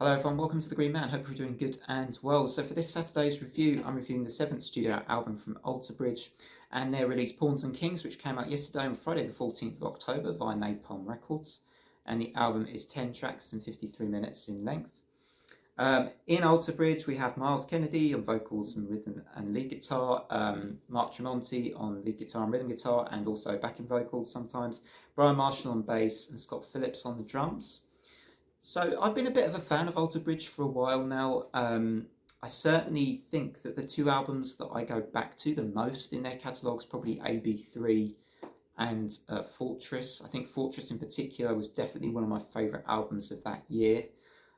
Hello everyone, welcome to The Green Man. Hope you're doing good and well. So for this Saturday's review, I'm reviewing the 7th studio album from Alter Bridge and their release Pawns and Kings, which came out yesterday on Friday the 14th of October via Napalm Records. And the album is 10 tracks and 53 minutes in length. In Alter Bridge, we have Miles Kennedy on vocals and rhythm and lead guitar, Mark Tremonti on lead guitar and rhythm guitar, and also backing vocals sometimes, Brian Marshall on bass, and Scott Phillips on the drums. So I've been a bit of a fan of Alter Bridge for a while now. I certainly think that the two albums that I go back to the most in their catalogues, probably AB3 and Fortress. I think Fortress in particular was definitely one of my favourite albums of that year.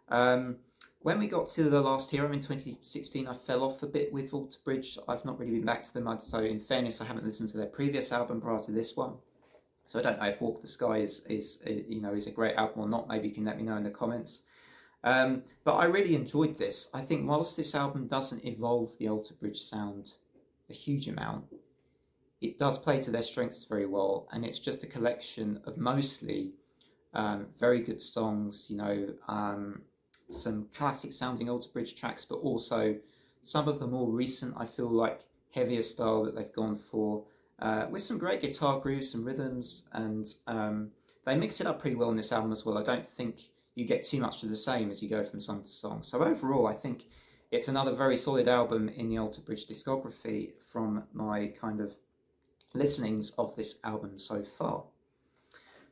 When we got to The Last Hero in 2016, I fell off a bit with Alter Bridge. I've not really been back to them. So in fairness, I haven't listened to their previous album prior to this one. So I don't know if Walk the Sky is a great album or not. Maybe you can let me know in the comments. But I really enjoyed this. I think whilst this album doesn't evolve the Alter Bridge sound a huge amount, it does play to their strengths very well, and it's just a collection of mostly very good songs. Some classic sounding Alter Bridge tracks, but also some of the more recent, I feel like, heavier style that they've gone for. With some great guitar grooves and rhythms, and they mix it up pretty well in this album as well. I don't think you get too much of the same as you go from song to song. So overall, I think it's another very solid album in the Alter Bridge discography from my kind of listenings of this album so far.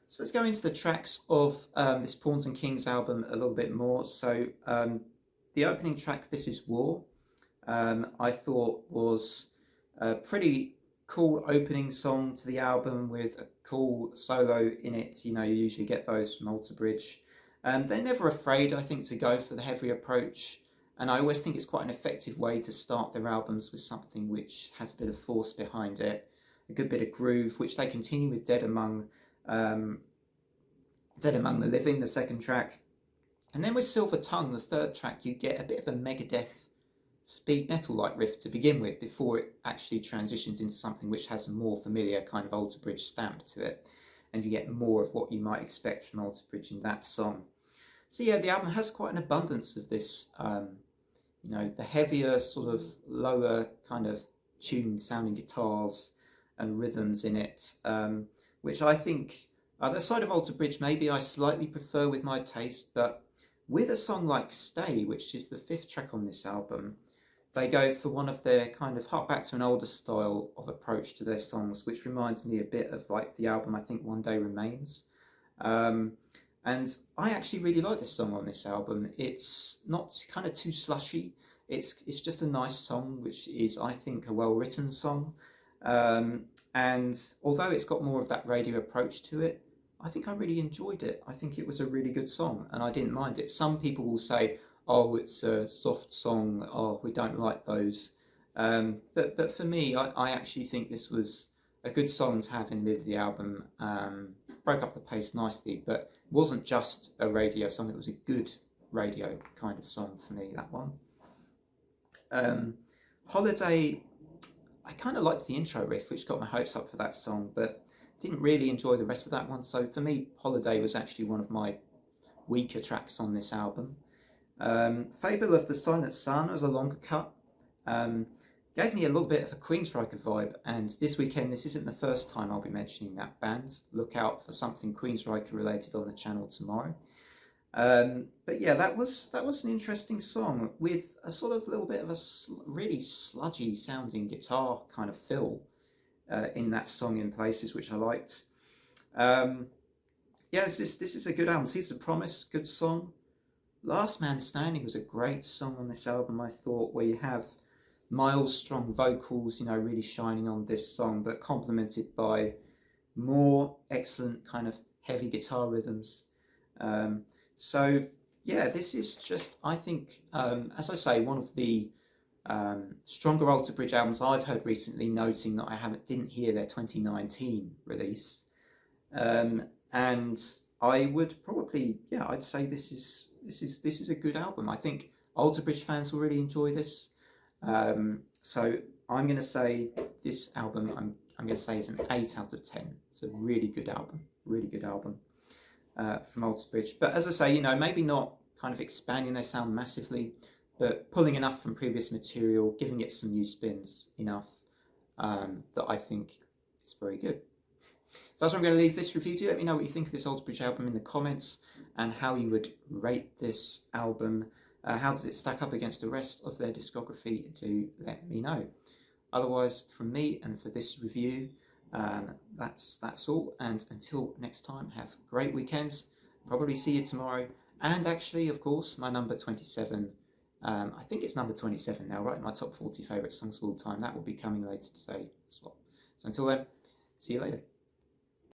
So let's go into the tracks of this Pawns and Kings album a little bit more. So the opening track, This Is War, I thought was a pretty cool opening song to the album with a cool solo in it. You usually get those from Alter Bridge. They're never afraid, I think, to go for the heavy approach, and I always think it's quite an effective way to start their albums with something which has a bit of force behind it, a good bit of groove, which they continue with Dead Among the Living, the second track. And then with Silver Tongue, the third track, you get a bit of a Megadeth speed metal-like riff to begin with before it actually transitions into something which has a more familiar kind of Alter Bridge stamp to it, and you get more of what you might expect from Alter Bridge in that song. So yeah, the album has quite an abundance of this, the heavier, sort of lower kind of tuned sounding guitars and rhythms in it, which I think the side of Alter Bridge maybe I slightly prefer with my taste, but with a song like Stay, which is the 5th track on this album, they go for one of their kind of hark back to an older style of approach to their songs, which reminds me a bit of like the album I think One Day Remains. And I actually really like this song on this album. It's not kind of too slushy. It's just a nice song, which is, I think, a well-written song. And although it's got more of that radio approach to it, I think I really enjoyed it. I think it was a really good song, and I didn't mind it. Some people will say, oh, it's a soft song, oh, we don't like those. But for me, I actually think this was a good song to have in the middle of the album. Broke up the pace nicely, but it wasn't just a radio song, it was a good radio kind of song for me, that one. Holiday, I kind of liked the intro riff, which got my hopes up for that song, but didn't really enjoy the rest of that one. So for me, Holiday was actually one of my weaker tracks on this album. Fable of the Silent Sun was a longer cut. Gave me a little bit of a Queensryche vibe, and this weekend, this isn't the first time I'll be mentioning that band. Look out for something Queensryche related on the channel tomorrow. But yeah, that was an interesting song with a sort of little bit of a really sludgy sounding guitar kind of fill in that song in places, which I liked. Yeah, this is a good album. Seeds of Promise, good song. Last Man Standing was a great song on this album, I thought, where you have Miles' strong vocals, really shining on this song, but complemented by more excellent kind of heavy guitar rhythms. So yeah, this is just, I think, as I say, one of the stronger Alter Bridge albums I've heard recently, noting that I didn't hear their 2019 release. And I would probably, yeah, I'd say this is a good album. I think Alter Bridge fans will really enjoy this. So I'm going to say this album, I'm going to say it's an 8 out of 10. It's a really good album from Alter Bridge. But as I say, maybe not kind of expanding their sound massively, but pulling enough from previous material, giving it some new spins enough that I think it's very good. So that's where I'm going to leave this review. Do let me know what you think of this Alter Bridge album in the comments and how you would rate this album. How does it stack up against the rest of their discography? Do let me know. Otherwise, from me and for this review, that's all. And until next time, have great weekends. Probably see you tomorrow. And actually, of course, my number 27. I think it's number 27 now, right? My top 40 favourite songs of all time. That will be coming later today as well. So until then, see you later.